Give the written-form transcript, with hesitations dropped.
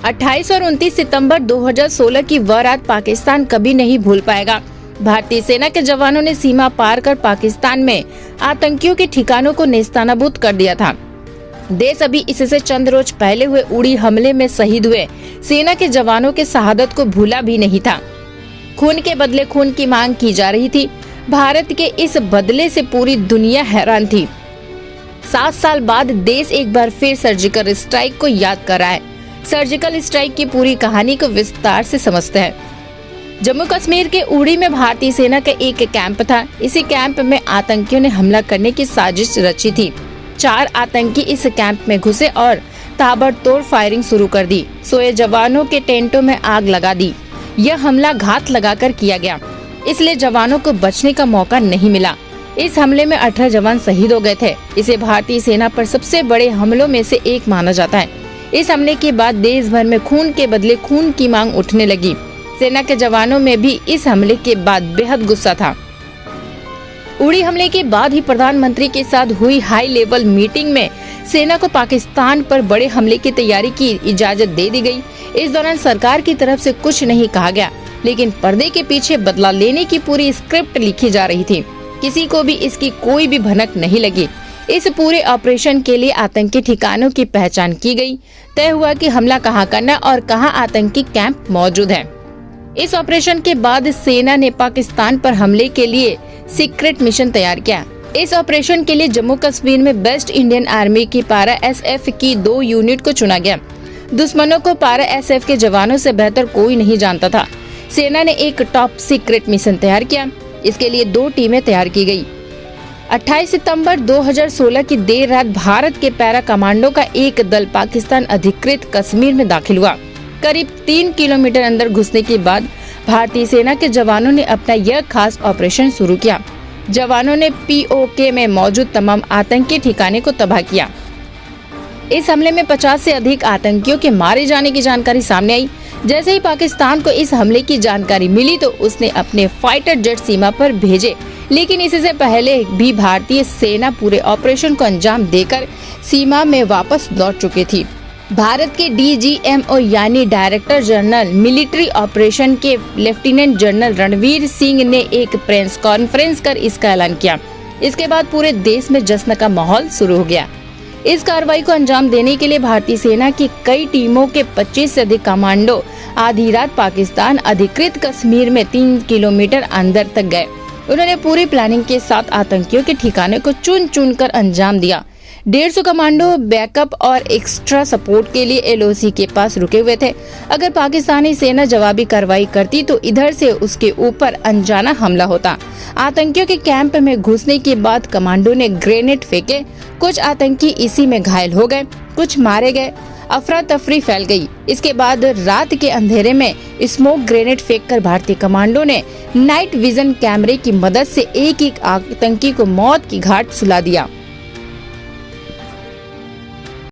28 और 29 सितंबर 2016 की वह रात पाकिस्तान कभी नहीं भूल पाएगा। भारतीय सेना के जवानों ने सीमा पार कर पाकिस्तान में आतंकियों के ठिकानों को नेस्तनाबूद कर दिया था। देश अभी इससे चंद रोज पहले हुए उड़ी हमले में शहीद हुए सेना के जवानों के शहादत को भूला भी नहीं था। खून के बदले खून की मांग की जा रही थी। भारत के इस बदले से पूरी दुनिया हैरान थी। 7 साल बाद देश एक बार फिर सर्जिकल स्ट्राइक को याद कर रहा है। सर्जिकल स्ट्राइक की पूरी कहानी को विस्तार से समझते हैं। जम्मू कश्मीर के उड़ी में भारतीय सेना का एक कैंप था। इसी कैंप में आतंकियों ने हमला करने की साजिश रची थी। 4 आतंकी इस कैंप में घुसे और ताबड़तोड़ फायरिंग शुरू कर दी। सोए जवानों के टेंटों में आग लगा दी। यह हमला घात लगाकर किया गया, इसलिए जवानों को बचने का मौका नहीं मिला। इस हमले में 18 जवान शहीद हो गए थे। इसे भारतीय सेना पर सबसे बड़े हमलों में से एक माना जाता है। इस हमले के बाद देश भर में खून के बदले खून की मांग उठने लगी। सेना के जवानों में भी इस हमले के बाद बेहद गुस्सा था। उड़ी हमले के बाद ही प्रधानमंत्री के साथ हुई हाई लेवल मीटिंग में सेना को पाकिस्तान पर बड़े हमले की तैयारी की इजाजत दे दी गई। इस दौरान सरकार की तरफ से कुछ नहीं कहा गया, लेकिन पर्दे के पीछे बदला लेने की पूरी स्क्रिप्ट लिखी जा रही थी। किसी को भी इसकी कोई भी भनक नहीं लगी। इस पूरे ऑपरेशन के लिए आतंकी ठिकानों की पहचान की गई। तय हुआ कि हमला कहां करना और कहां आतंकी कैंप मौजूद है। इस ऑपरेशन के बाद सेना ने पाकिस्तान पर हमले के लिए सीक्रेट मिशन तैयार किया। इस ऑपरेशन के लिए जम्मू कश्मीर में बेस्ट इंडियन आर्मी की पारा एसएफ की 2 यूनिट को चुना गया। दुश्मनों को पारा एसएफ के जवानों से बेहतर कोई नहीं जानता था। सेना ने एक टॉप सीक्रेट मिशन तैयार किया। इसके लिए 2 टीमें तैयार की गई। 28 सितंबर 2016 की देर रात भारत के पैरा कमांडो का एक दल पाकिस्तान अधिकृत कश्मीर में दाखिल हुआ। करीब 3 किलोमीटर अंदर घुसने के बाद भारतीय सेना के जवानों ने अपना यह खास ऑपरेशन शुरू किया। जवानों ने पीओके में मौजूद तमाम आतंकी ठिकाने को तबाह किया। इस हमले में 50 से अधिक आतंकियों के मारे जाने की जानकारी सामने आई। जैसे ही पाकिस्तान को इस हमले की जानकारी मिली तो उसने अपने फाइटर जेट सीमा पर भेजे, लेकिन इससे पहले भी भारतीय सेना पूरे ऑपरेशन को अंजाम देकर सीमा में वापस लौट चुकी थी। भारत के डीजीएमओ यानी डायरेक्टर जनरल मिलिट्री ऑपरेशन के लेफ्टिनेंट जनरल रणवीर सिंह ने एक प्रेस कॉन्फ्रेंस कर इसका ऐलान किया। इसके बाद पूरे देश में जश्न का माहौल शुरू हो गया। इस कार्रवाई को अंजाम देने के लिए भारतीय सेना की कई टीमों के 25 से अधिक कमांडो आधी रात पाकिस्तान अधिकृत कश्मीर में 3 किलोमीटर अंदर तक गए। उन्होंने पूरी प्लानिंग के साथ आतंकियों के ठिकाने को चुन चुन कर अंजाम दिया। 150 कमांडो बैकअप और एक्स्ट्रा सपोर्ट के लिए एलओसी के पास रुके हुए थे। अगर पाकिस्तानी सेना जवाबी कार्रवाई करती तो इधर से उसके ऊपर अनजाना हमला होता। आतंकियों के कैंप में घुसने के बाद कमांडो ने ग्रेनेड फेंके। कुछ आतंकी इसी में घायल हो गए, कुछ मारे गए। अफरा तफरी फैल गई। इसके बाद रात के अंधेरे में स्मोक ग्रेनेड फेंककर भारतीय कमांडो ने नाइट विजन कैमरे की मदद से एक आतंकी को मौत की घाट सुला दिया।